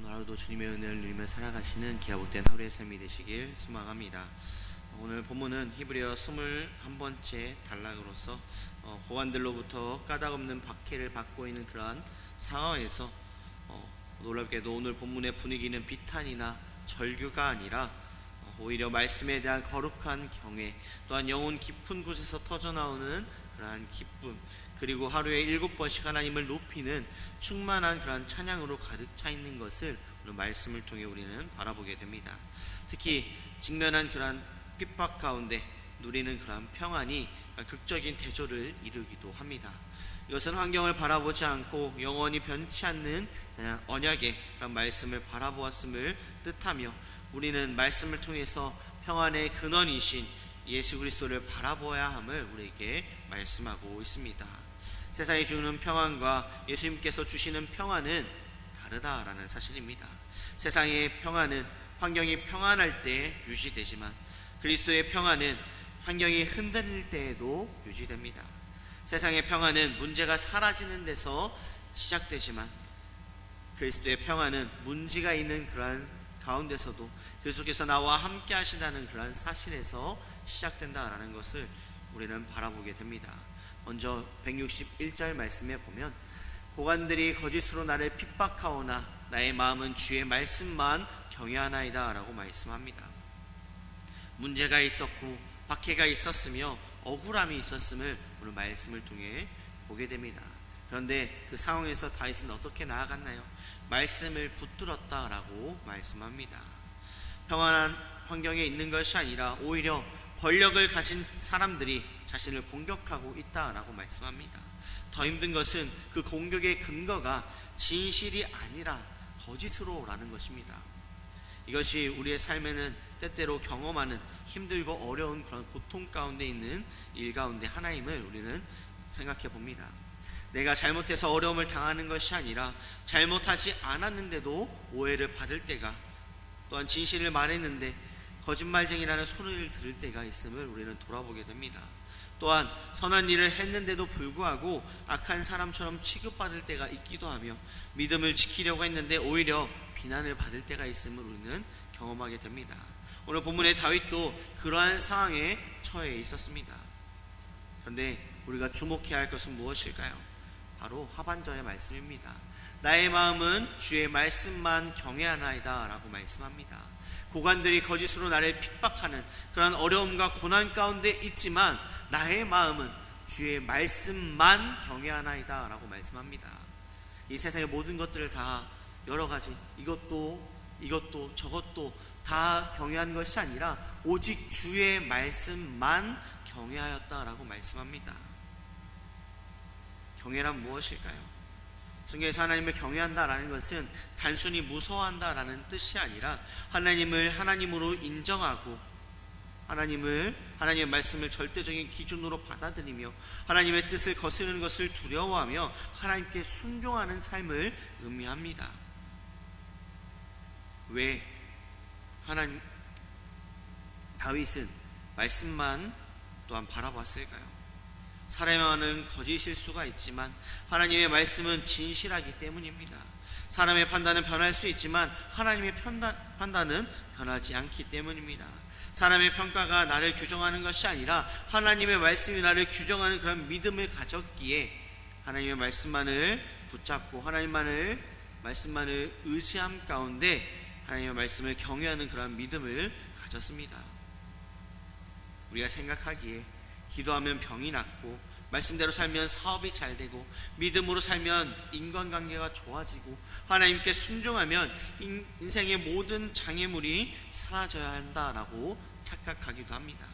하루도 주님의 은혜를 누리며 살아가시는 기아복된 하루의 삶이 되시길 소망합니다. 오늘 본문은 히브리어 21번째 단락으로서 고관들로부터 까닭없는 박해를 받고 있는 그러한 상황에서 놀랍게도 오늘 본문의 분위기는 비탄이나 절규가 아니라 오히려 말씀에 대한 거룩한 경외, 또한 영혼 깊은 곳에서 터져나오는 그러한 기쁨, 그리고 하루에 7번씩 하나님을 높이는 충만한 그러한 찬양으로 가득 차 있는 것을 오늘 말씀을 통해 우리는 바라보게 됩니다. 특히 직면한 그러한 핍박 가운데 누리는 그러한 평안이 극적인 대조를 이루기도 합니다. 이것은 환경을 바라보지 않고 영원히 변치 않는 언약의 그런 말씀을 바라보았음을 뜻하며, 우리는 말씀을 통해서 평안의 근원이신 예수 그리스도를 바라보아야 함을 우리에게 말씀하고 있습니다. 세상이 주는 평안과 예수님께서 주시는 평안은 다르다라는 사실입니다. 세상의 평안은 환경이 평안할 때 유지되지만 그리스도의 평안은 환경이 흔들릴 때에도 유지됩니다. 세상의 평안은 문제가 사라지는 데서 시작되지만 그리스도의 평안은 문제가 있는 그러한 가운데서도 그리스도께서 나와 함께 하신다는 그러한 사실에서 시작된다라는 것을 우리는 바라보게 됩니다. 먼저 161절 말씀에 보면, 고관들이 거짓으로 나를 핍박하오나 나의 마음은 주의 말씀만 경외하나이다 라고 말씀합니다. 문제가 있었고 박해가 있었으며 억울함이 있었음을 오늘 말씀을 통해 보게 됩니다. 그런데 그 상황에서 다윗은 어떻게 나아갔나요? 말씀을 붙들었다라고 말씀합니다. 평안한 환경에 있는 것이 아니라 오히려 권력을 가진 사람들이 자신을 공격하고 있다라고 말씀합니다. 더 힘든 것은 그 공격의 근거가 진실이 아니라 거짓으로라는 것입니다. 이것이 우리의 삶에는 때때로 경험하는 힘들고 어려운 그런 고통 가운데 있는 일 가운데 하나임을 우리는 생각해 봅니다. 내가 잘못해서 어려움을 당하는 것이 아니라 잘못하지 않았는데도 오해를 받을 때가, 또한 진실을 말했는데 거짓말쟁이라는 소리를 들을 때가 있음을 우리는 돌아보게 됩니다. 또한 선한 일을 했는데도 불구하고 악한 사람처럼 취급받을 때가 있기도 하며 믿음을 지키려고 했는데 오히려 비난을 받을 때가 있음을 우리는 경험하게 됩니다. 오늘 본문의 다윗도 그러한 상황에 처해 있었습니다. 그런데 우리가 주목해야 할 것은 무엇일까요? 바로 하반절의 말씀입니다. 나의 마음은 주의 말씀만 경외하나이다 라고 말씀합니다. 고관들이 거짓으로 나를 핍박하는 그런 어려움과 고난 가운데 있지만 나의 마음은 주의 말씀만 경외하나이다 라고 말씀합니다. 이 세상의 모든 것들을 다 여러 가지 이것도 저것도 다 경외하는 것이 아니라 오직 주의 말씀만 경외하였다라고 말씀합니다. 경외란 무엇일까요? 성경에서 하나님을 경외한다라는 것은 단순히 무서워한다라는 뜻이 아니라 하나님을 하나님으로 인정하고 하나님의 말씀을 절대적인 기준으로 받아들이며 하나님의 뜻을 거스르는 것을 두려워하며 하나님께 순종하는 삶을 의미합니다. 왜 다윗은 말씀만 또한 바라봤을까요? 사람의 거짓일 수가 있지만 하나님의 말씀은 진실하기 때문입니다. 사람의 판단은 변할 수 있지만 하나님의 판단은 변하지 않기 때문입니다. 사람의 평가가 나를 규정하는 것이 아니라 하나님의 말씀이 나를 규정하는 그런 믿음을 가졌기에 하나님의 말씀만을 붙잡고 하나님의 말씀만을 의지함 가운데 하나님의 말씀을 경외하는 그런 믿음을 가졌습니다. 우리가 생각하기에 기도하면 병이 낫고 말씀대로 살면 사업이 잘 되고 믿음으로 살면 인간관계가 좋아지고 하나님께 순종하면 인생의 모든 장애물이 사라져야 한다라고 착각하기도 합니다.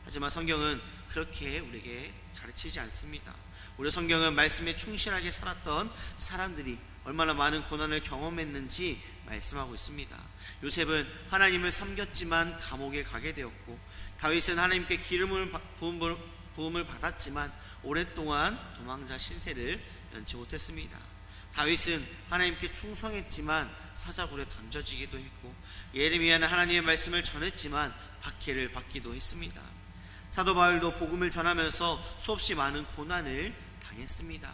하지만 성경은 그렇게 우리에게 가르치지 않습니다. 우리 성경은 말씀에 충실하게 살았던 사람들이 얼마나 많은 고난을 경험했는지 말씀하고 있습니다. 요셉은 하나님을 섬겼지만 감옥에 가게 되었고, 다윗은 하나님께 부음을 받았지만 오랫동안 도망자 신세를 면치 못했습니다. 다윗은 하나님께 충성했지만 사자굴에 던져지기도 했고, 예레미야는 하나님의 말씀을 전했지만 박해를 받기도 했습니다. 사도 바울도 복음을 전하면서 수없이 많은 고난을 당했습니다.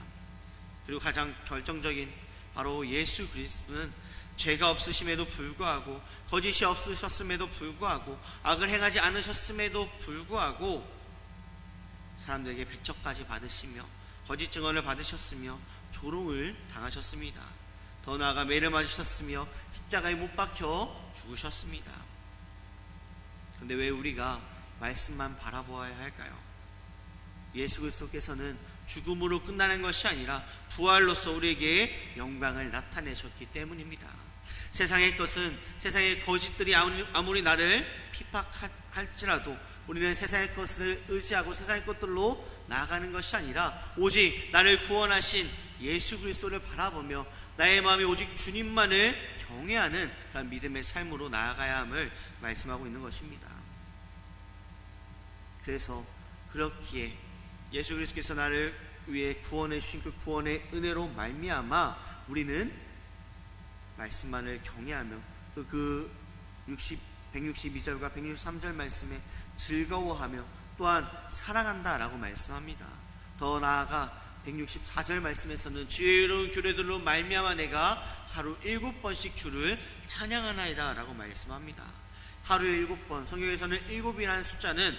그리고 가장 결정적인 바로 예수 그리스도는 죄가 없으심에도 불구하고, 거짓이 없으셨음에도 불구하고, 악을 행하지 않으셨음에도 불구하고 사람들에게 배척까지 받으시며 거짓 증언을 받으셨으며 조롱을 당하셨습니다. 더 나아가 매를 맞으셨으며 십자가에 못 박혀 죽으셨습니다. 그런데 왜 우리가 말씀만 바라보아야 할까요? 예수 그리스도께서는 죽음으로 끝나는 것이 아니라 부활로서 우리에게 영광을 나타내셨기 때문입니다. 세상의 것은, 세상의 거짓들이 아무리 나를 핍박할지라도 우리는 세상의 것을 의지하고 세상의 것들로 나아가는 것이 아니라 오직 나를 구원하신 예수 그리스도를 바라보며 나의 마음이 오직 주님만을 경외하는 그런 믿음의 삶으로 나아가야 함을 말씀하고 있는 것입니다. 그래서 그렇기에 예수 그리스도께서 나를 위해 구원해 주신 그 구원의 은혜로 말미암아 우리는 말씀만을 경외하며 또 그 162절과 163절 말씀에 즐거워하며 또한 사랑한다라고 말씀합니다. 더 나아가 164절 말씀에서는 주의 의로운 규례들로 말미암아 내가 하루 7번씩 주를 찬양하나이다 라고 말씀합니다. 하루에 7번, 성경에서는 7이라는 숫자는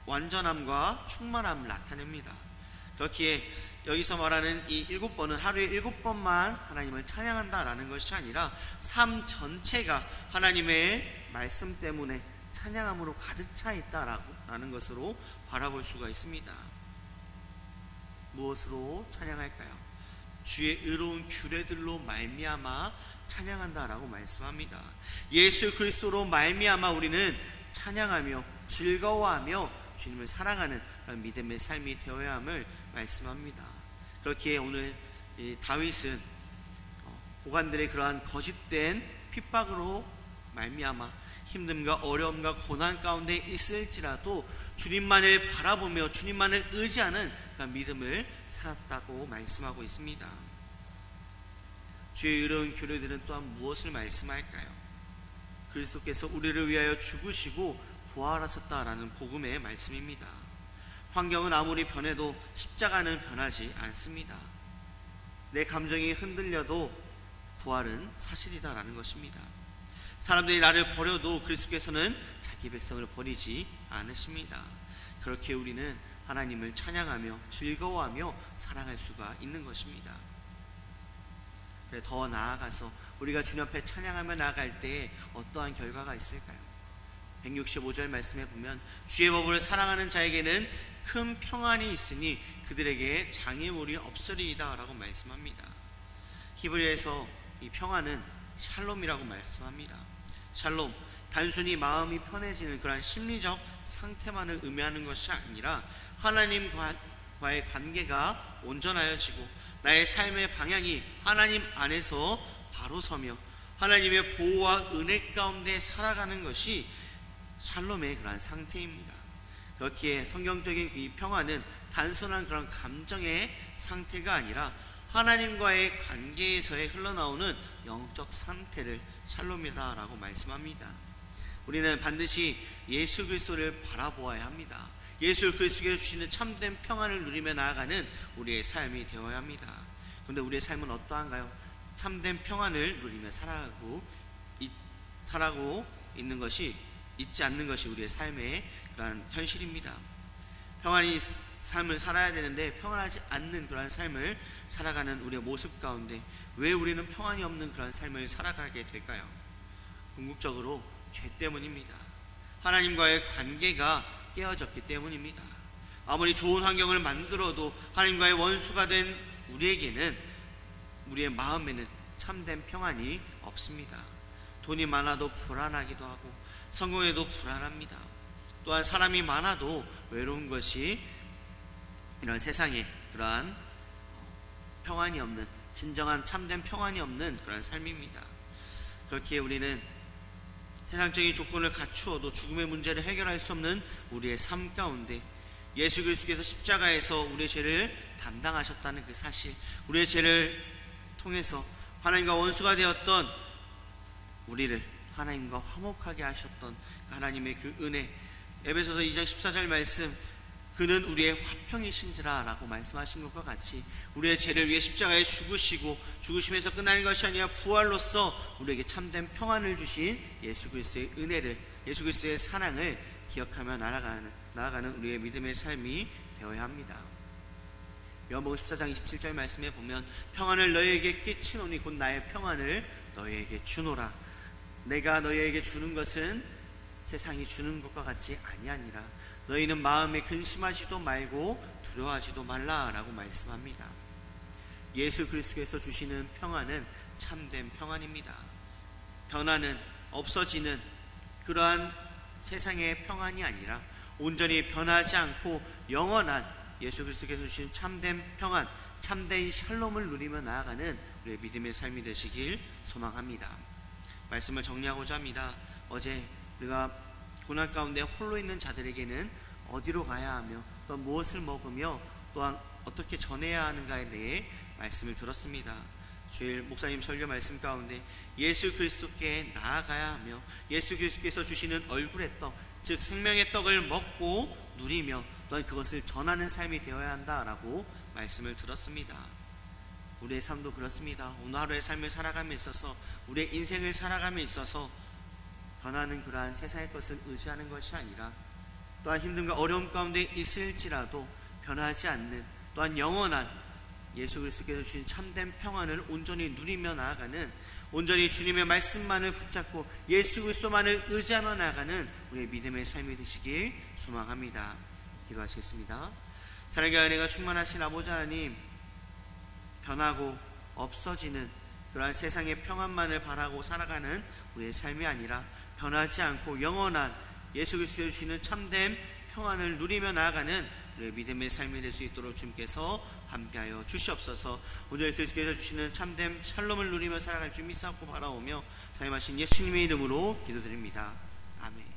완전함과 충만함을 나타냅니다. 그렇기에 여기서 말하는 이 7번은 하루에 7번만 하나님을 찬양한다라는 것이 아니라 삶 전체가 하나님의 말씀 때문에 찬양함으로 가득 차 있다라는 것으로 바라볼 수가 있습니다. 무엇으로 찬양할까요? 주의 의로운 규례들로 말미암아 찬양한다라고 말씀합니다. 예수 그리스도로 말미암아 우리는 찬양하며 즐거워하며 주님을 사랑하는 그런 믿음의 삶이 되어야 함을 말씀합니다. 그렇기에 오늘 다윗은 고관들의 그러한 거짓된 핍박으로 말미암아 힘듦과 어려움과 고난 가운데 있을지라도 주님만을 바라보며 주님만을 의지하는 그런 믿음을 살았다고 말씀하고 있습니다. 주의 의로운 규례들은 또한 무엇을 말씀할까요? 그리스도께서 우리를 위하여 죽으시고 부활하셨다라는 복음의 말씀입니다. 환경은 아무리 변해도 십자가는 변하지 않습니다. 내 감정이 흔들려도 부활은 사실이다라는 것입니다. 사람들이 나를 버려도 그리스도께서는 자기 백성을 버리지 않으십니다. 그렇게 우리는 하나님을 찬양하며 즐거워하며 사랑할 수가 있는 것입니다. 더 나아가서 우리가 주님 앞에 찬양하며 나아갈 때에 어떠한 결과가 있을까요? 165절 말씀에 보면 주의 법을 사랑하는 자에게는 큰 평안이 있으니 그들에게 장애물이 없으리이다 라고 말씀합니다. 히브리어에서 이 평안은 샬롬이라고 말씀합니다. 샬롬, 단순히 마음이 편해지는 그런 심리적 상태만을 의미하는 것이 아니라 하나님과의 관계가 온전하여지고 나의 삶의 방향이 하나님 안에서 바로 서며 하나님의 보호와 은혜 가운데 살아가는 것이 샬롬의 그러한 상태입니다. 그렇기에 성경적인 이 평안은 단순한 그런 감정의 상태가 아니라 하나님과의 관계에서의 흘러나오는 영적 상태를 샬롬이다라고 말씀합니다. 우리는 반드시 예수 그리스도를 바라보아야 합니다. 예수 그리스도께서 주시는 참된 평안을 누리며 나아가는 우리의 삶이 되어야 합니다. 그런데 우리의 삶은 어떠한가요? 참된 평안을 누리며 살아가고 있는 것이 있지 않는 것이 우리의 삶의 그런 현실입니다. 평안이 삶을 살아야 되는데 평안하지 않는 그런 삶을 살아가는 우리의 모습 가운데 왜 우리는 평안이 없는 그런 삶을 살아가게 될까요? 궁극적으로 죄 때문입니다. 하나님과의 관계가 깨어졌기 때문입니다. 아무리 좋은 환경을 만들어도 하나님과의 원수가 된 우리에게는 우리의 마음에는 참된 평안이 없습니다. 돈이 많아도 불안하기도 하고 성공해도 불안합니다. 또한 사람이 많아도 외로운 것이 이런 세상에 그러한 평안이 없는, 진정한 참된 평안이 없는 그런 삶입니다. 그렇기에 우리는 세상적인 조건을 갖추어도 죽음의 문제를 해결할 수 없는 우리의 삶 가운데 예수 그리스도께서 십자가에서 우리의 죄를 담당하셨다는 그 사실, 우리의 죄를 통해서 하나님과 원수가 되었던 우리를 하나님과 화목하게 하셨던 하나님의 그 은혜, 에베소서 2장 14절 말씀, 그는 우리의 화평이신지라 라고 말씀하신 것과 같이 우리의 죄를 위해 십자가에 죽으시고 죽으심에서 끝나는 것이 아니라 부활로서 우리에게 참된 평안을 주신 예수 그리스도의 은혜를, 예수 그리스도의 사랑을 기억하며 나아가는 우리의 믿음의 삶이 되어야 합니다. 요한복음 14장 27절 말씀에 보면 평안을 너희에게 끼치노니 곧 나의 평안을 너희에게 주노라. 내가 너희에게 주는 것은 세상이 주는 것과 같이 아니하니라. 너희는 마음에 근심하지도 말고 두려워하지도 말라라고 말씀합니다. 예수 그리스도께서 주시는 평안은 참된 평안입니다. 변화는 없어지는 그러한 세상의 평안이 아니라 온전히 변하지 않고 영원한 예수 그리스도께서 주신 참된 평안, 참된 샬롬을 누리며 나아가는 우리의 믿음의 삶이 되시길 소망합니다. 말씀을 정리하고자 합니다. 어제 우리가 고난 가운데 홀로 있는 자들에게는 어디로 가야 하며 또 무엇을 먹으며 또한 어떻게 전해야 하는가에 대해 말씀을 들었습니다. 주일 목사님 설교 말씀 가운데 예수 그리스도께 나아가야 하며 예수 그리스도께서 주시는 얼굴의 떡, 즉 생명의 떡을 먹고 누리며 또한 그것을 전하는 삶이 되어야 한다라고 말씀을 들었습니다. 우리의 삶도 그렇습니다. 오늘 하루의 삶을 살아감에 있어서 우리의 인생을 살아감에 있어서 변하는 그러한 세상의 것을 의지하는 것이 아니라 또한 힘든가 어려움 가운데 있을지라도 변하지 않는 또한 영원한 예수 그리스도께서 주신 참된 평안을 온전히 누리며 나아가는, 온전히 주님의 말씀만을 붙잡고 예수 그리스도만을 의지하며 나아가는 우리의 믿음의 삶이 되시길 소망합니다. 기도하시겠습니다. 사랑과 은혜가 충만하신 아버지 하나님, 변하고 없어지는 그러한 세상의 평안만을 바라고 살아가는 우리의 삶이 아니라 변하지 않고 영원한 예수 그리스도께서 주시는 참된 평안을 누리며 나아가는 우리의 믿음의 삶이 될 수 있도록 주님께서 함께하여 주시옵소서. 오늘 그리스도께서 주시는 참된 샬롬을 누리며 살아갈 줄 믿사옵고 바라오며 사임하신 예수님의 이름으로 기도드립니다. 아멘.